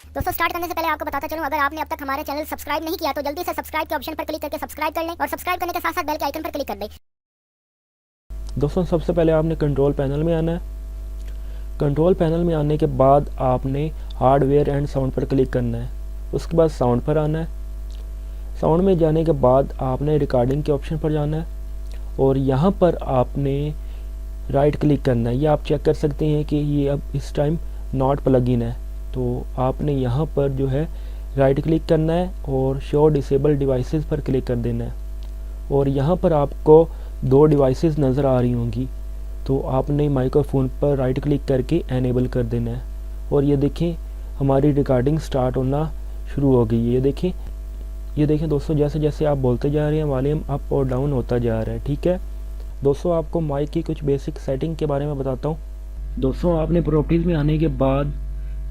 दोस्तों स्टार्ट करने से पहले आपको बताता चलूं, अगर आपने अब तक हमारे चैनल सब्सक्राइब नहीं किया तो जल्दी से सब्सक्राइब के ऑप्शन पर क्लिक करके सब्सक्राइब कर लें और सब्सक्राइब करने के साथ साथ बेल के आइकन पर क्लिक कर दें। दोस्तों सबसे पहले आपने कंट्रोल पैनल में आना है। कंट्रोल पैनल में आने के बाद आपने हार्डवेयर एंड साउंड पर क्लिक करना है। उसके बाद साउंड पर आना है। साउंड में जाने के बाद आपने रिकॉर्डिंग के ऑप्शन पर जाना है और यहाँ पर आपने राइट क्लिक करना है। ये आप चेक कर सकते हैं कि ये अब इस टाइम नॉट प्लगइन है, तो आपने यहाँ पर जो है राइट क्लिक करना है और शो डिसेबल डिवाइसेस पर क्लिक कर देना है। और यहाँ पर आपको दो डिवाइसेस नज़र आ रही होंगी, तो आपने माइक्रोफोन पर राइट क्लिक करके एनेबल कर देना है। और ये देखें हमारी रिकॉर्डिंग स्टार्ट होना शुरू हो गई है। ये देखें दोस्तों, जैसे जैसे आप बोलते जा रहे हैं वॉल्यूम अप और डाउन होता जा रहा है। ठीक है दोस्तों, आपको माइक की कुछ बेसिक सेटिंग के बारे में बताता हूँ। दोस्तों आपने प्रॉपर्टीज़ में आने के बाद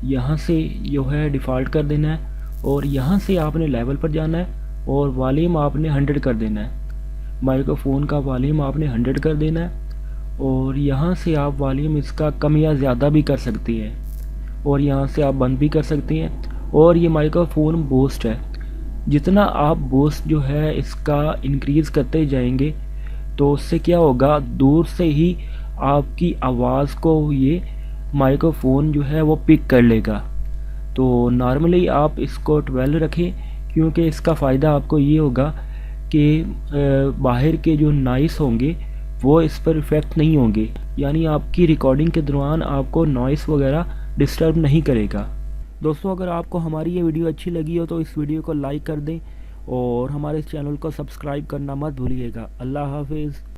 यहाँ से जो है डिफ़ॉल्ट कर देना है और यहाँ से आपने लेवल पर जाना है और वॉल्यूम आपने 100 कर देना है। माइक्रोफोन का वॉल्यूम आपने 100 कर देना है और यहाँ से आप वॉल्यूम इसका कम या ज़्यादा भी कर सकते हैं और यहाँ से आप बंद भी कर सकते हैं। और ये माइक्रोफोन बूस्ट है, जितना आप बूस्ट जो है इसका इंक्रीज़ करते जाएंगे तो उससे क्या होगा, दूर से ही आपकी आवाज़ को ये माइक्रोफोन जो है वो पिक कर लेगा। तो नॉर्मली आप इसको 12 रखें, क्योंकि इसका फ़ायदा आपको ये होगा कि बाहर के जो नॉइस होंगे वो इस पर इफ़ेक्ट नहीं होंगे, यानी आपकी रिकॉर्डिंग के दौरान आपको नॉइस वगैरह डिस्टर्ब नहीं करेगा। दोस्तों अगर आपको हमारी ये वीडियो अच्छी लगी हो तो इस वीडियो को लाइक कर दें और हमारे चैनल को सब्सक्राइब करना मत भूलिएगा। अल्लाह हाफिज़।